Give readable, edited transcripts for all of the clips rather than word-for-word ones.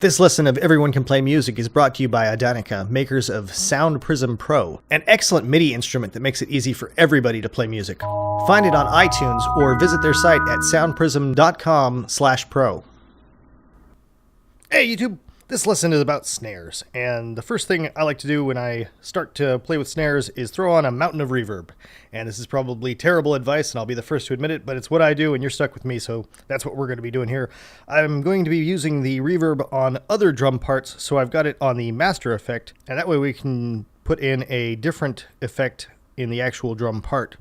This lesson of Everyone Can Play Music is brought to you by Audanica, makers of Sound Prism Pro, an excellent MIDI instrument that makes it easy for everybody to play music. Find it on iTunes or visit their site at soundprism.com/pro. Hey YouTube! This lesson is about snares, and the first thing I like to do when I start to play with snares is throw on a mountain of reverb. And this is probably terrible advice, and I'll be the first to admit it, but it's what I do, and you're stuck with me, so that's what we're going to be doing here. I'm going to be using the reverb on other drum parts, so I've got it on the master effect, and that way we can put in a different effect in the actual drum part.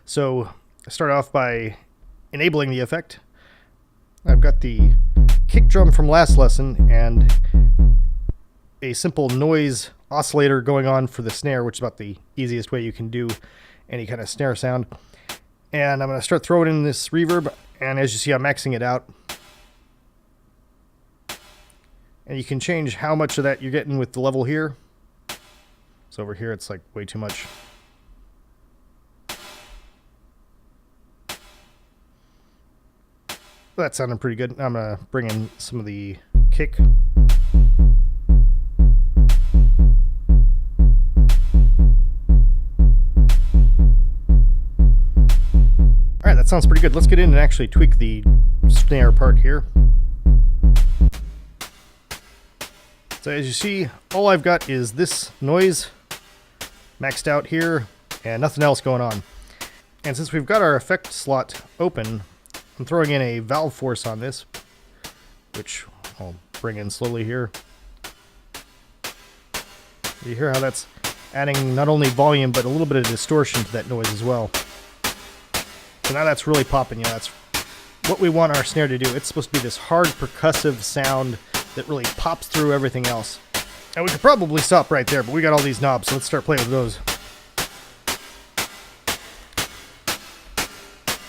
So I start off by enabling the effect. I've got the kick drum from last lesson and a simple noise oscillator going on for the snare, which is about the easiest way you can do any kind of snare sound. And I'm going to start throwing in this reverb, and as you see, I'm maxing it out. And you can change how much of that you're getting with the level here. So over here it's like way too much. That sounded pretty good. I'm going to bring in some of the kick. Alright, that sounds pretty good. Let's get in and actually tweak the snare part here. So as you see, all I've got is this noise maxed out here and nothing else going on. And since we've got our effect slot open, I'm throwing in a valve force on this, which I'll bring in slowly here. You hear how that's adding not only volume, but a little bit of distortion to that noise as well. So now that's really popping. You know, that's what we want our snare to do. It's supposed to be this hard percussive sound that really pops through everything else. And we could probably stop right there, but we got all these knobs, so let's start playing with those.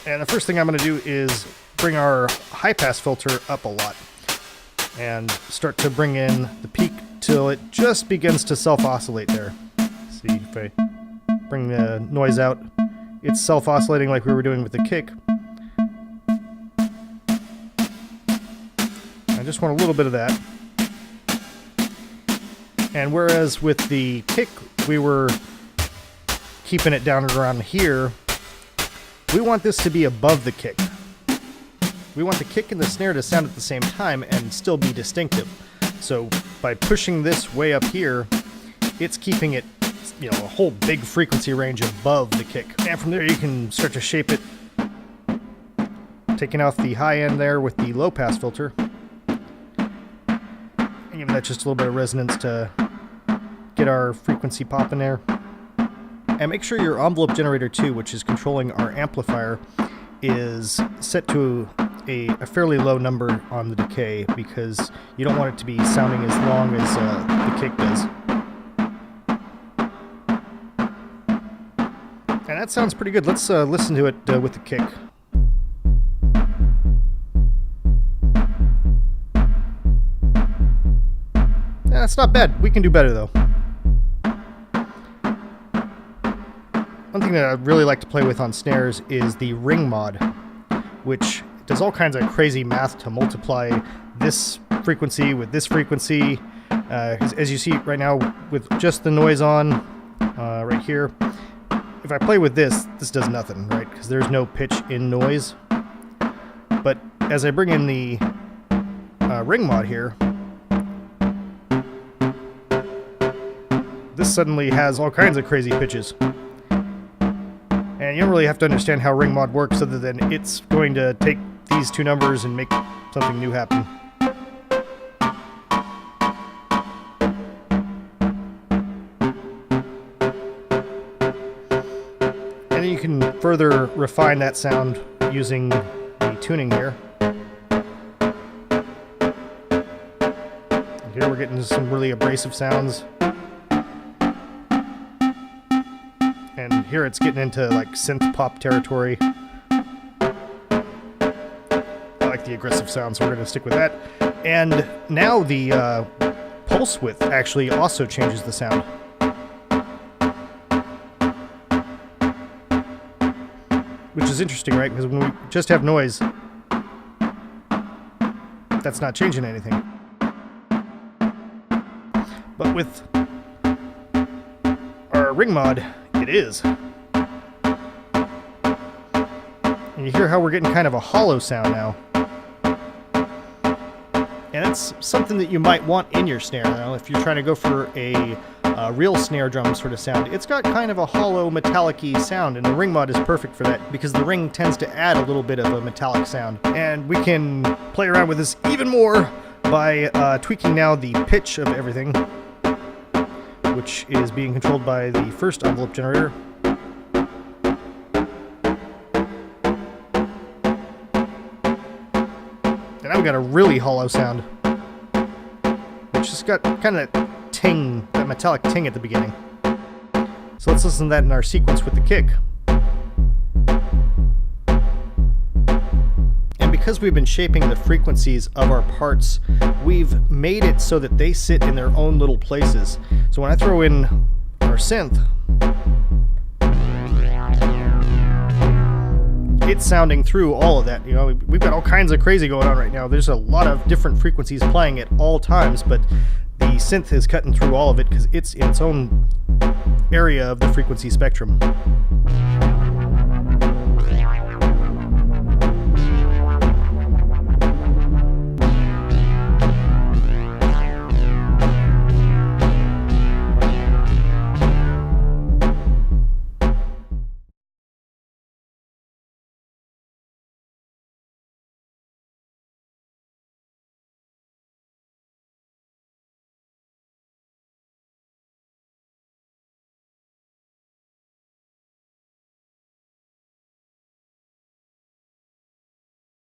And the first thing I'm going to do is bring our high-pass filter up a lot and start to bring in the peak till it just begins to self-oscillate there. See if I bring the noise out, it's self-oscillating like we were doing with the kick. I just want a little bit of that. And whereas with the kick we were keeping it down around here, we want this to be above the kick. We want the kick and the snare to sound at the same time and still be distinctive. So by pushing this way up here, it's keeping it, you know, a whole big frequency range above the kick. And from there you can start to shape it, taking off the high end there with the low pass filter. And giving that just a little bit of resonance to get our frequency popping there. And make sure your envelope generator 2, which is controlling our amplifier, is set to a fairly low number on the decay, because you don't want it to be sounding as long as the kick does. And that sounds pretty good. Let's listen to it with the kick. Yeah, it's not bad. We can do better though. One thing that I'd really like to play with on snares is the ring mod, which does all kinds of crazy math to multiply this frequency with this frequency. As you see right now with just the noise on right here, if I play with this, this does nothing, right? Because there's no pitch in noise. But as I bring in the ring mod here, this suddenly has all kinds of crazy pitches. And you don't really have to understand how ring mod works other than it's going to take these two numbers and make something new happen. And then you can further refine that sound using the tuning here. Here we're getting some really abrasive sounds. And here it's getting into like synth pop territory. I like the aggressive sound, so we're going to stick with that. And now the pulse width actually also changes the sound. Which is interesting, right? Because when we just have noise, that's not changing anything. But with our ring mod, it is. And you hear how we're getting kind of a hollow sound now. And that's something that you might want in your snare. Now, if you're trying to go for a real snare drum sort of sound, it's got kind of a hollow, metallic-y sound, and the ring mod is perfect for that because the ring tends to add a little bit of a metallic sound. And we can play around with this even more by tweaking now the pitch of everything, which is being controlled by the first envelope generator. And now we've got a really hollow sound, which has got kind of that ting, that metallic ting at the beginning. So let's listen to that in our sequence with the kick. And because we've been shaping the frequencies of our parts, we've made it so that they sit in their own little places. So when I throw in our synth, it's sounding through all of that. You know, we've got all kinds of crazy going on right now. There's a lot of different frequencies playing at all times, but the synth is cutting through all of it because it's in its own area of the frequency spectrum.